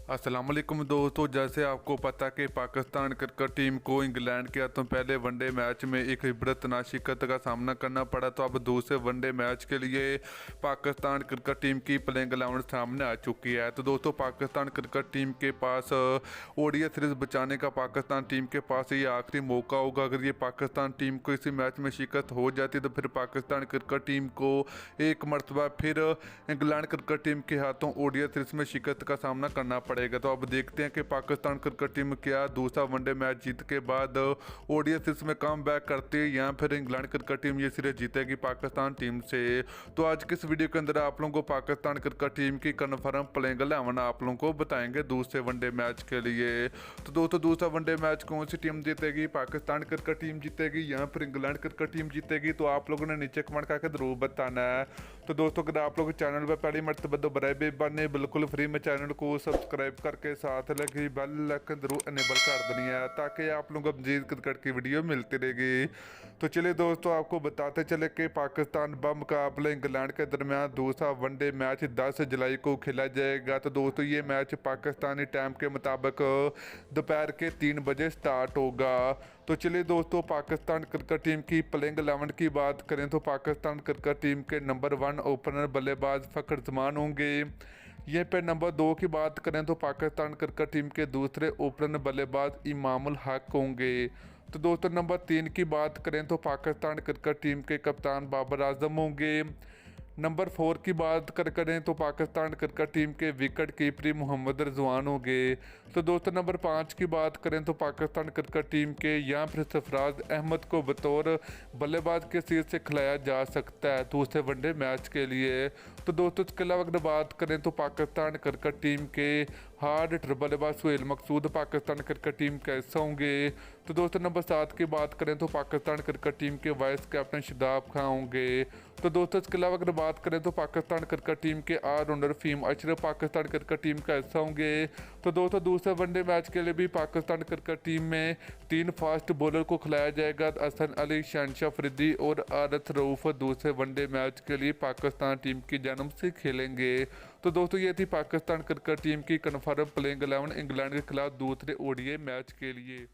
अस्सलाम वालेकुम दोस्तों, जैसे आपको पता कि पाकिस्तान क्रिकेट टीम को इंग्लैंड के हाथों पहले वनडे मैच में एक इबरतनाक शिकस्त का सामना करना पड़ा, तो अब दूसरे वनडे मैच के लिए पाकिस्तान क्रिकेट टीम की प्लेइंग 11 सामने आ चुकी है। तो दोस्तों, पाकिस्तान क्रिकेट टीम के पास ओडीआई सीरीज बचाने का पाकिस्तान टीम के पास ये आखिरी मौका होगा। अगर ये पाकिस्तान टीम को इसी मैच में शिकस्त हो जाती तो फिर पाकिस्तान क्रिकेट टीम को एक मरतबा फिर इंग्लैंड क्रिकेट टीम के हाथों ओडीआई सीरीज में शिकस्त का सामना करना पड़ेगा। तो अब देखते हैं कि पाकिस्तान क्रिकेट टीम क्या दूसरा वनडे मैच जीत के बाद ओडीआई सीरीज में कम बैक करती है या फिर इंग्लैंड क्रिकेट टीम ये सीरीज जीतेगी पाकिस्तान टीम से। तो आज के इस वीडियो के अंदर आप लोगों को पाकिस्तान क्रिकेट टीम की कन्फर्म प्लेइंग 11 आप लोगों को बताएंगे दूसरे वनडे मैच के लिए। तो दोस्तों, दूसरा वनडे मैच कौन सी टीम जीतेगी, पाकिस्तान क्रिकेट टीम जीतेगी या फिर इंग्लैंड क्रिकेट टीम जीतेगी, तो आप लोगों ने नीचे कमेंट करके जरूर बताना है। तो दोस्तों, अगर आप लोग चैनल पर पहली मरतबा दोबारा बने बिल्कुल फ्री में चैनल को सब्सक्राइब करके साथ लगी बेल आइकन जरूर इनेबल कर देनी है ताकि आप लोगों को मजीद क्रिकेट की वीडियो मिलती रहेगी। तो चलिए दोस्तों, आपको बताते चले कि पाकिस्तान बमुकाबले इंग्लैंड के दरमियान दूसरा वनडे मैच 10 जुलाई को खेला जाएगा। तो दोस्तों, ये मैच पाकिस्तानी टाइम के मुताबिक दोपहर के 3 बजे स्टार्ट होगा। तो चलिए दोस्तों, पाकिस्तान क्रिकेट टीम की प्लेइंग 11 की बात करें तो पाकिस्तान क्रिकेट टीम के नंबर 1 ओपनर बल्लेबाज फ़खर जमान होंगे। यहीं पे नंबर 2 की बात करें तो पाकिस्तान क्रिकेट टीम के दूसरे ओपनर बल्लेबाज इमामुल हक होंगे। तो दोस्तों, नंबर 3 की बात करें तो पाकिस्तान क्रिकेट टीम के कप्तान बाबर आजम होंगे। नंबर 4 की बात करें तो पाकिस्तान क्रिकेट टीम के विकेट कीपर मोहम्मद रिजवान होंगे। तो दोस्तों, नंबर 5 की बात करें तो पाकिस्तान क्रिकेट टीम के यहाँ फिर सरफराज अहमद को बतौर बल्लेबाज के सीट से खिलाया जा सकता है दूसरे वनडे मैच के लिए। तो दोस्तों, इसके अलावा अगर बात करें तो पाकिस्तान क्रिकेट टीम के हार्ड हिटर बल्लेबाज सुहेल मकसूद पाकिस्तान क्रिकेट टीम का हिस्सा होंगे। तो दोस्तों, नंबर 7 की बात करें तो पाकिस्तान क्रिकेट टीम के वाइस कैप्टन शादाब खान होंगे। तो दोस्तों, इसके अलावा अगर बात करें तो पाकिस्तान क्रिकेट टीम के allrounder Fahim Ashraf Pakistan cricket team का हिस्सा होंगे। तो दोस्तों, दूसरे वनडे मैच के लिए भी पाकिस्तान क्रिकेट टीम में 3 फास्ट बॉलर को खिलाया जाएगा। हसन अली, शहनशाह अफरीदी और आरिफ रऊफ दूसरे वनडे मैच के लिए पाकिस्तान टीम की जानिब से खेलेंगे। तो दोस्तों, ये थी पाकिस्तान क्रिकेट टीम की कन्फर्म प्लेइंग 11 इंग्लैंड के खिलाफ दूसरे ओडीआई मैच के लिए।